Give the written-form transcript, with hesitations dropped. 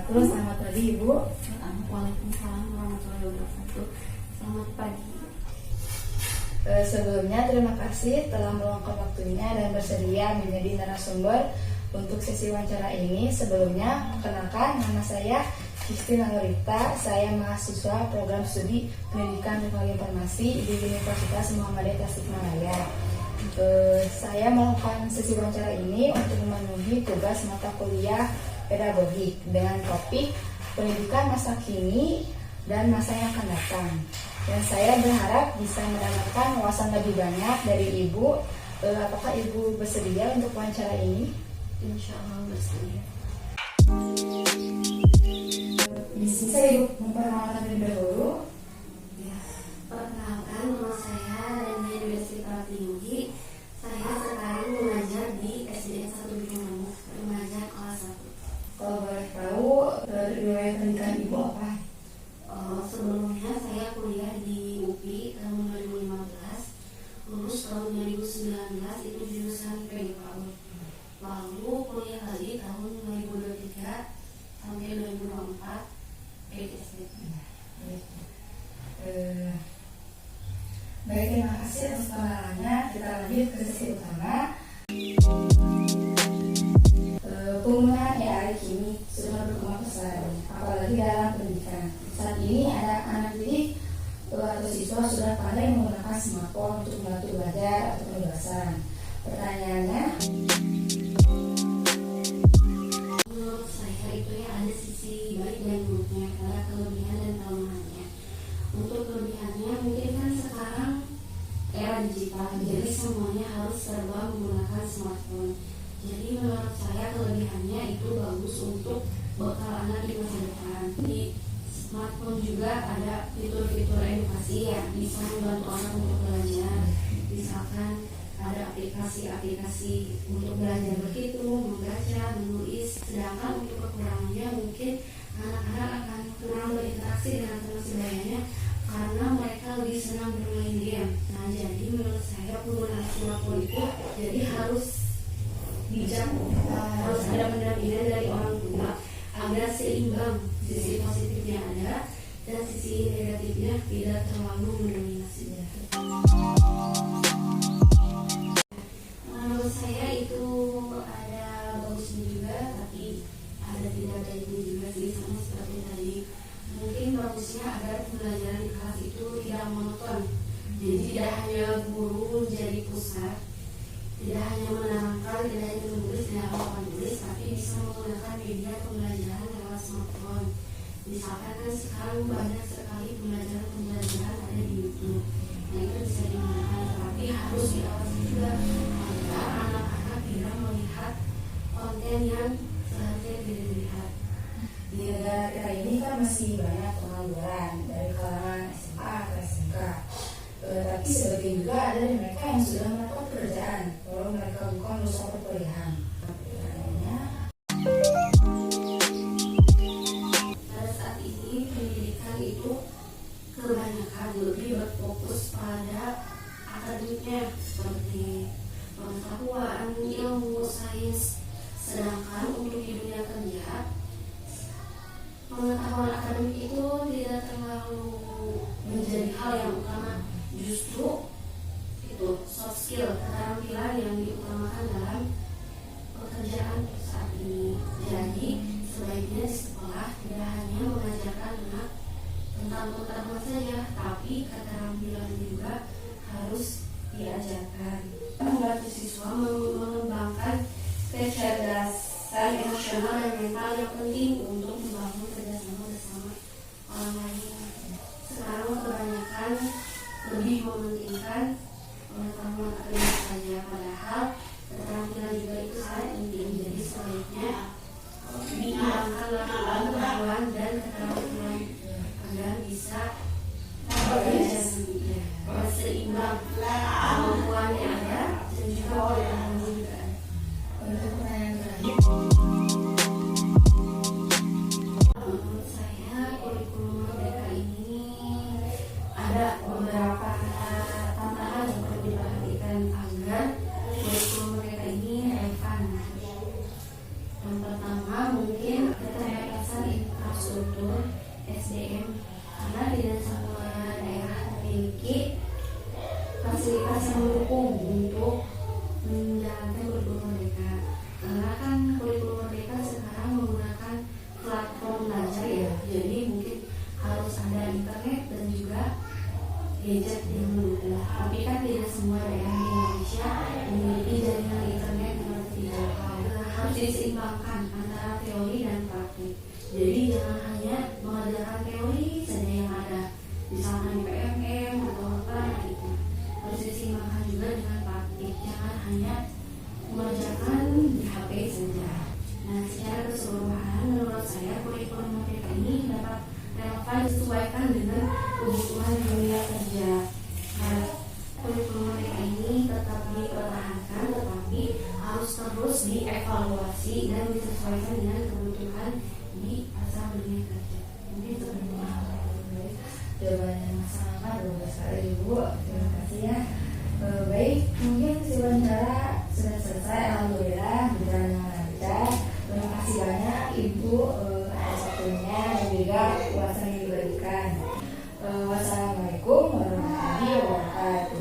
wabarakatuh. Selamat pagi Ibu. Waalaikumsalam warahmatullahi wabarakatuh. Selamat pagi. Sebelumnya terima kasih telah meluangkan waktunya dan bersedia menjadi narasumber untuk sesi wawancara ini. Sebelumnya, perkenalkan, nama saya Christine Anurita. Saya mahasiswa program studi Pendidikan Teknologi Informasi di Universitas Muhammadiyah Tasikmalaya. Saya melakukan sesi wawancara ini untuk memenuhi tugas mata kuliah pedagogik dengan topik pendidikan masa kini dan masa yang akan datang. Dan saya berharap bisa mendapatkan wawasan lebih banyak dari Ibu. Apakah Ibu bersedia untuk wawancara ini? Insya Allah bersedia. Bisa Ibu memperkenalkan terlebih dahulu? Ya, perkenalkan, nama saya Reni Universitas Tinggi. Saya sekarang mengajar di SDN 1 Bintang mengajar kelas 1. Kalau boleh tahu, riwayat pendidikan Ibu apa? Sebelumnya saya kuliah di UPI tahun 2015, lulus tahun 2019 itu jurusan PGPAUD. Lalu kuliah lagi tahun 2023 sampai 2024 PGSD. Baik, terima kasih atas pengenalannya. Kita lanjut ke sesi utama. Penggunaan AI kini sudah berkembang pesat, apalagi dalam pendidikan. Saat ini ada anak didik atau siswa sudah pandai menggunakan smartphone untuk membantu belajar atau penugasan. Pertanyaannya, Menurut saya itu ya ada sisi baik dan buruknya, ada kelebihan dan kelemahannya. Untuk kelebihannya mungkin kan sekarang era digital, jadi semuanya harus serba menggunakan smartphone. Jadi menurut saya kelebihannya itu bagus untuk bekal anak di masa depan. Di smartphone juga ada fitur-fitur edukasi yang bisa membantu anak untuk belajar. Misalkan ada aplikasi-aplikasi untuk belajar berhitung, membaca, menulis. Sedangkan untuk kekurangannya mungkin anak-anak akan kurang berinteraksi dengan teman sebayanya karena mereka lebih senang bermain game. Nah, jadi menurut saya penggunaan smartphone itu jadi harus bijak, harus ada pendampingan dari orang tua agar seimbang, sisi positifnya ada dan sisi negatifnya tidak terlalu mendominasi. Menurut saya itu ada bagusnya juga, tapi ada tidak baiknya juga sih, sama seperti tadi. Mungkin bagusnya agar pembelajaran di kelas itu tidak monoton, jadi tidak hanya guru menjadi pusat, tidak hanya menerangkan, tidak hanya menulis, tidak hanya menulis, tapi bisa menggunakan media pembelajaran lewat smartphone. Misalkan kan sekarang banyak sekali pembelajaran ada di YouTube. Nah, itu bisa digunakan, tapi harus diawasi juga agar anak-anak tidak melihat konten yang seharusnya tidak dilihat. di negara kita ini kan masih banyak pengangguran dari kalangan SMA atau SMK. Tapi sebagian juga ada dari mereka yang sudah mendapatkan pekerjaan, walau mereka bukan lulusan perkuliahan. Pertanyaannya, Pada saat ini pendidikan itu kebanyakan lebih berfokus pada akademiknya seperti pengetahuan, ilmu, sains. Sedangkan untuk di dunia kerja, pengetahuan akademik itu tidak terlalu menjadi hal yang utama. Justru itu soft skill, keterampilan yang diutamakan dalam pekerjaan saat ini. Jadi sebaiknya di sekolah tidak hanya mengajarkan anak tentang pengetahuan saja, tapi keterampilan juga harus diajarkan. Membantu siswa mengembangkan kecerdasan emosional dan mental yang penting untuk membangun kerjasama bersama jalur SDM karena tidak semua daerah memiliki fasilitas yang mendukung untuk menjalankan kurikulum merdeka. Karena kan kurikulum merdeka sekarang menggunakan platform belajar ya, jadi mungkin harus ada internet dan juga gadget yang mendukung. Tapi kan tidak semua daerah di Indonesia memiliki jaringan internet yang dijangkau. Harus diseimbangkan antara teori dan praktik. Jadi jangan hanya mengajarkan teori saja yang ada, misalkan PMM atau apa gitu. Harus diseimbangkan juga dengan praktik. Jangan hanya mengajarkan di HP saja. Nah, secara keseluruhan menurut saya kurikulum merdeka ini dapat relevan disesuaikan dengan kebutuhan dunia kerja. Nah, kurikulum merdeka ini tetap dipertahankan, tetapi harus terus dievaluasi dan disesuaikan dengan kebutuhan di pasar dunia kerja. Mungkin seperti itu. Jawaban yang sangat bagus sekali Ibu. Terima kasih ya. Baik, mungkin si wawancara sudah selesai. Alhamdulillah berjalan dengan lancar. Terima kasih banyak Ibu atas waktunya dan juga ulasan yang diberikan. Wassalamualaikum warahmatullahi wabarakatuh.